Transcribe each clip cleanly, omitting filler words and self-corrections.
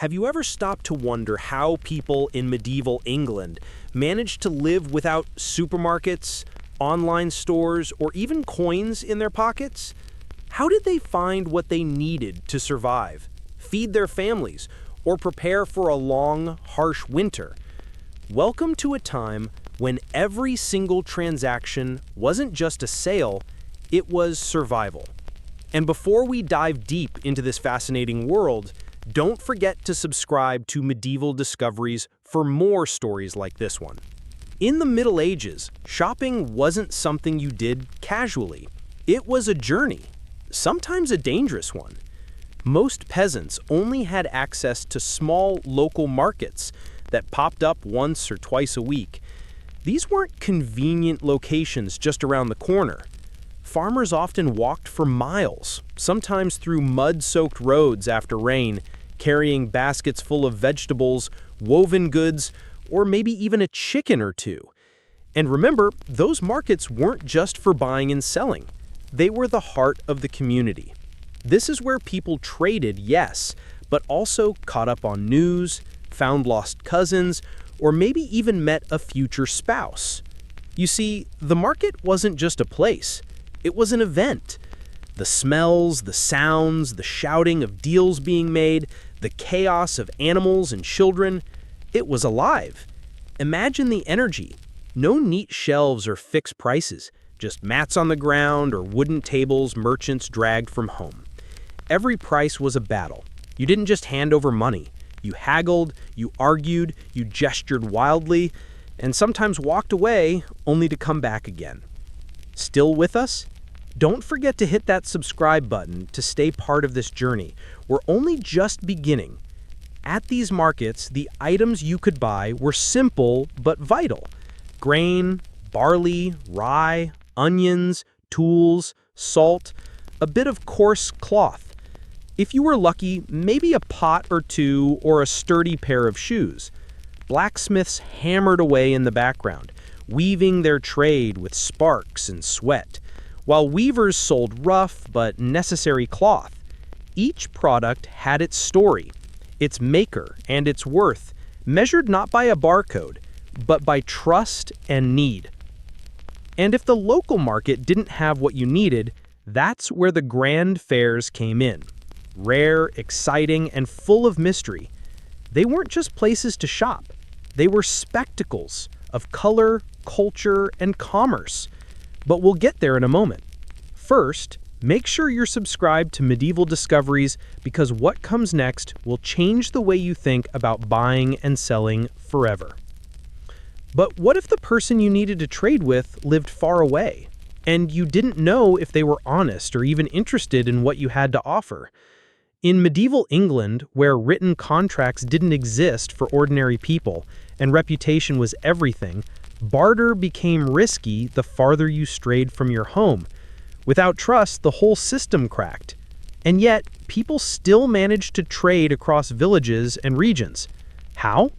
Have you ever stopped to wonder how people in medieval England managed to live without supermarkets, online stores, or even coins in their pockets? How did they find what they needed to survive, feed their families, or prepare for a long, harsh winter? Welcome to a time when every single transaction wasn't just a sale, it was survival. And before we dive deep into this fascinating world, don't forget to subscribe to Medieval Discoveries for more stories like this one. In the Middle Ages, shopping wasn't something you did casually. It was a journey, sometimes a dangerous one. Most peasants only had access to small local markets that popped up once or twice a week. These weren't convenient locations just around the corner. Farmers often walked for miles, sometimes through mud-soaked roads after rain, carrying baskets full of vegetables, woven goods, or maybe even a chicken or two. And remember, those markets weren't just for buying and selling. They were the heart of the community. This is where people traded, yes, but also caught up on news, found lost cousins, or maybe even met a future spouse. You see, the market wasn't just a place. It was an event. The smells, the sounds, the shouting of deals being made, the chaos of animals and children, it was alive. Imagine the energy. No neat shelves or fixed prices, just mats on the ground or wooden tables merchants dragged from home. Every price was a battle. You didn't just hand over money. You haggled, you argued, you gestured wildly, and sometimes walked away only to come back again. Still with us? Don't forget to hit that subscribe button to stay part of this journey. We're only just beginning. At these markets, the items you could buy were simple but vital. Grain, barley, rye, onions, tools, salt, a bit of coarse cloth. If you were lucky, maybe a pot or two or a sturdy pair of shoes. Blacksmiths hammered away in the background, weaving their trade with sparks and sweat, while weavers sold rough but necessary cloth. Each product had its story, its maker, and its worth, measured not by a barcode, but by trust and need. And if the local market didn't have what you needed, that's where the grand fairs came in. Rare, exciting, and full of mystery. They weren't just places to shop. They were spectacles of color, culture, and commerce. But we'll get there in a moment. First, make sure you're subscribed to Medieval Discoveries because what comes next will change the way you think about buying and selling forever. But what if the person you needed to trade with lived far away, and you didn't know if they were honest or even interested in what you had to offer? In medieval England, where written contracts didn't exist for ordinary people and reputation was everything, barter became risky the farther you strayed from your home. Without trust, the whole system cracked. And yet, people still managed to trade across villages and regions. How?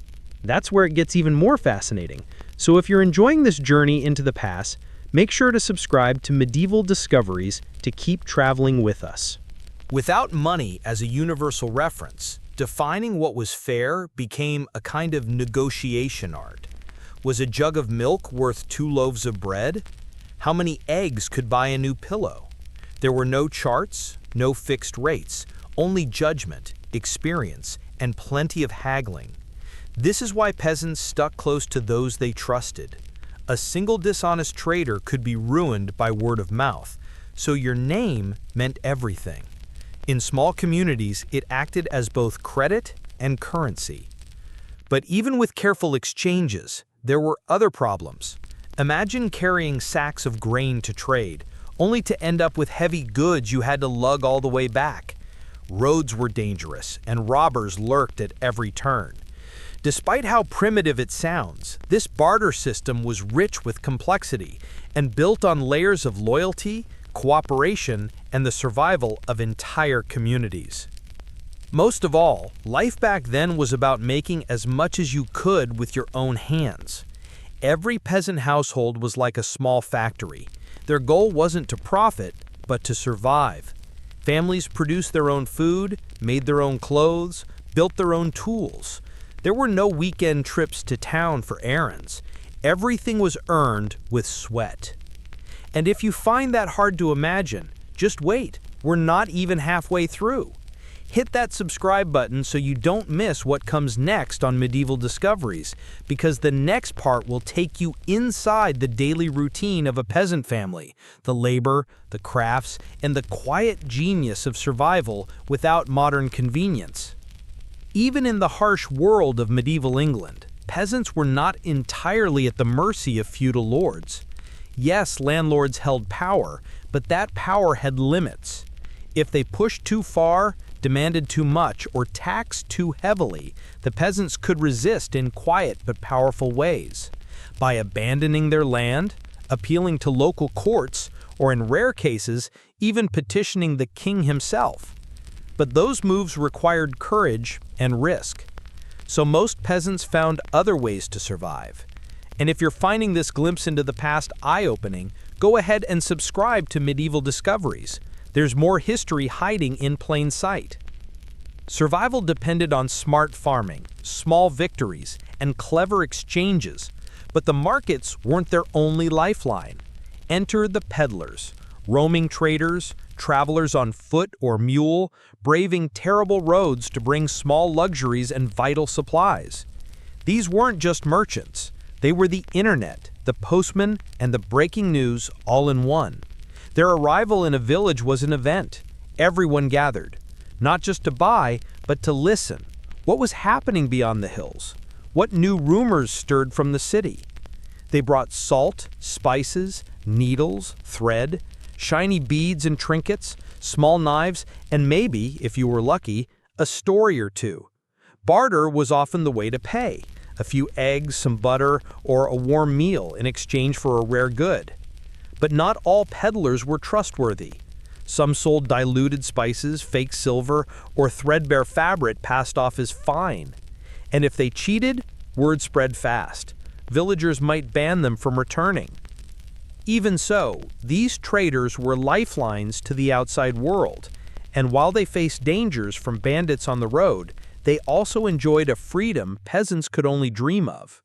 That's where it gets even more fascinating. So if you're enjoying this journey into the past, make sure to subscribe to Medieval Discoveries to keep traveling with us. Without money as a universal reference, defining what was fair became a kind of negotiation art. Was a jug of milk worth 2 loaves of bread? How many eggs could buy a new pillow? There were no charts, no fixed rates, only judgment, experience, and plenty of haggling. This is why peasants stuck close to those they trusted. A single dishonest trader could be ruined by word of mouth, so your name meant everything. In small communities, it acted as both credit and currency. But even with careful exchanges, there were other problems. Imagine carrying sacks of grain to trade, only to end up with heavy goods you had to lug all the way back. Roads were dangerous, and robbers lurked at every turn. Despite how primitive it sounds, this barter system was rich with complexity and built on layers of loyalty, cooperation, and the survival of entire communities. Most of all, life back then was about making as much as you could with your own hands. Every peasant household was like a small factory. Their goal wasn't to profit, but to survive. Families produced their own food, made their own clothes, built their own tools. There were no weekend trips to town for errands. Everything was earned with sweat. And if you find that hard to imagine, just wait. We're not even halfway through. Hit that subscribe button so you don't miss what comes next on Medieval Discoveries, because the next part will take you inside the daily routine of a peasant family, the labor, the crafts, and the quiet genius of survival without modern convenience. Even in the harsh world of medieval England, peasants were not entirely at the mercy of feudal lords. Yes, landlords held power, but that power had limits. If they pushed too far, demanded too much, or taxed too heavily, the peasants could resist in quiet but powerful ways. By abandoning their land, appealing to local courts, or in rare cases, even petitioning the king himself. But those moves required courage and risk. So most peasants found other ways to survive. And if you're finding this glimpse into the past eye-opening, go ahead and subscribe to Medieval Discoveries. There's more history hiding in plain sight. Survival depended on smart farming, small victories, and clever exchanges, but the markets weren't their only lifeline. Enter the peddlers, roaming traders, travelers on foot or mule, braving terrible roads to bring small luxuries and vital supplies. These weren't just merchants. They were the internet, the postman, and the breaking news all in one. Their arrival in a village was an event. Everyone gathered, not just to buy, but to listen. What was happening beyond the hills? What new rumors stirred from the city? They brought salt, spices, needles, thread, shiny beads and trinkets, small knives, and maybe, if you were lucky, a story or two. Barter was often the way to pay. A few eggs, some butter, or a warm meal in exchange for a rare good. But not all peddlers were trustworthy. Some sold diluted spices, fake silver, or threadbare fabric passed off as fine. And if they cheated, word spread fast. Villagers might ban them from returning. Even so, these traders were lifelines to the outside world, and while they faced dangers from bandits on the road, they also enjoyed a freedom peasants could only dream of.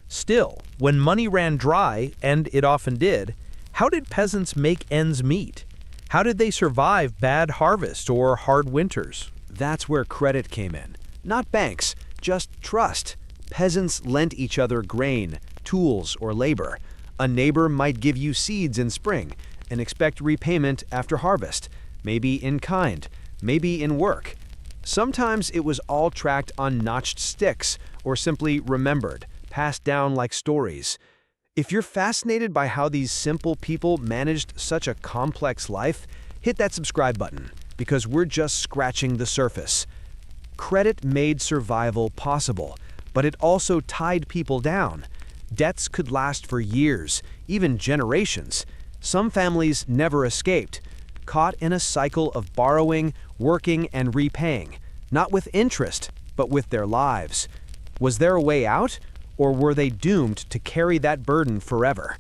Still, when money ran dry, and it often did, how did peasants make ends meet? How did they survive bad harvests or hard winters? That's where credit came in. Not banks, just trust. Peasants lent each other grain, tools, or labor. A neighbor might give you seeds in spring and expect repayment after harvest, maybe in kind, maybe in work. Sometimes it was all tracked on notched sticks or simply remembered, passed down like stories. If you're fascinated by how these simple people managed such a complex life, hit that subscribe button, because we're just scratching the surface. Credit made survival possible, but it also tied people down. Debts could last for years, even generations. Some families never escaped, caught in a cycle of borrowing, working, and repaying, not with interest, but with their lives. Was there a way out, or were they doomed to carry that burden forever?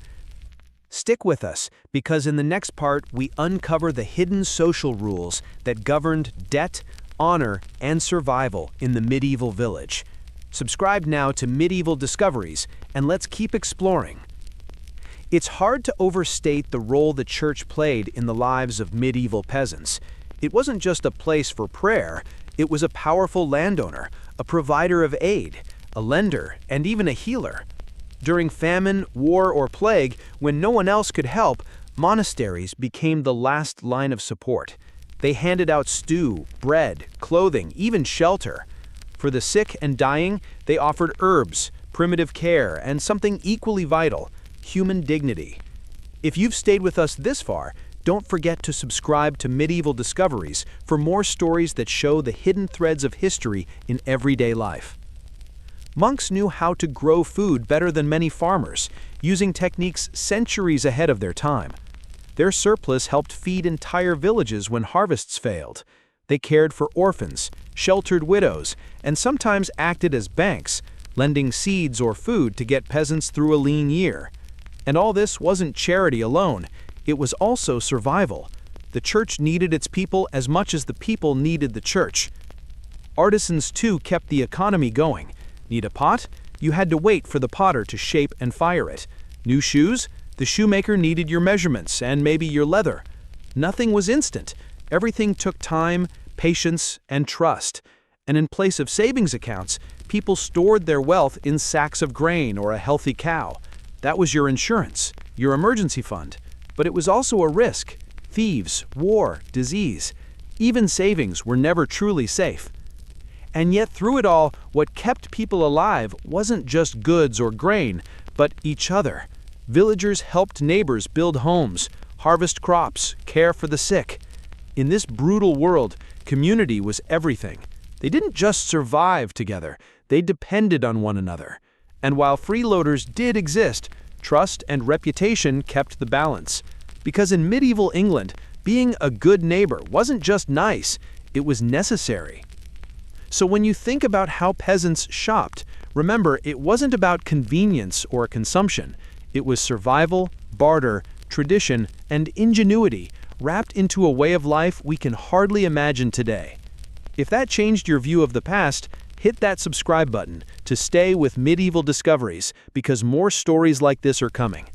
Stick with us, because in the next part we uncover the hidden social rules that governed debt, honor, and survival in the medieval village. Subscribe now to Medieval Discoveries, and let's keep exploring. It's hard to overstate the role the church played in the lives of medieval peasants. It wasn't just a place for prayer, it was a powerful landowner, a provider of aid, a lender, and even a healer. During famine, war, or plague, when no one else could help, monasteries became the last line of support. They handed out stew, bread, clothing, even shelter. For the sick and dying, they offered herbs, primitive care, and something equally vital, human dignity. If you've stayed with us this far, don't forget to subscribe to Medieval Discoveries for more stories that show the hidden threads of history in everyday life. Monks knew how to grow food better than many farmers, using techniques centuries ahead of their time. Their surplus helped feed entire villages when harvests failed. They cared for orphans, sheltered widows, and sometimes acted as banks, lending seeds or food to get peasants through a lean year. And all this wasn't charity alone, it was also survival. The church needed its people as much as the people needed the church. Artisans too kept the economy going. Need a pot? You had to wait for the potter to shape and fire it. New shoes? The shoemaker needed your measurements and maybe your leather. Nothing was instant. Everything took time, patience, and trust. And in place of savings accounts, people stored their wealth in sacks of grain or a healthy cow. That was your insurance, your emergency fund. But it was also a risk. Thieves, war, disease. Even savings were never truly safe. And yet through it all, what kept people alive wasn't just goods or grain, but each other. Villagers helped neighbors build homes, harvest crops, care for the sick. In this brutal world, community was everything. They didn't just survive together, they depended on one another. And while freeloaders did exist, trust and reputation kept the balance. Because in medieval England, being a good neighbor wasn't just nice, it was necessary. So when you think about how peasants shopped, remember it wasn't about convenience or consumption. It was survival, barter, tradition, and ingenuity wrapped into a way of life we can hardly imagine today. If that changed your view of the past, hit that subscribe button to stay with Medieval Discoveries because more stories like this are coming.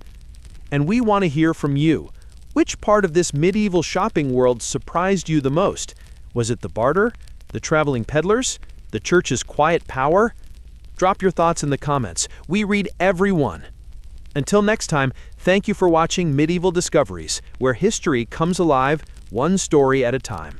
And we want to hear from you. Which part of this medieval shopping world surprised you the most? Was it the barter? The traveling peddlers? The church's quiet power? Drop your thoughts in the comments. We read every one. Until next time, thank you for watching Medieval Discoveries, where history comes alive one story at a time.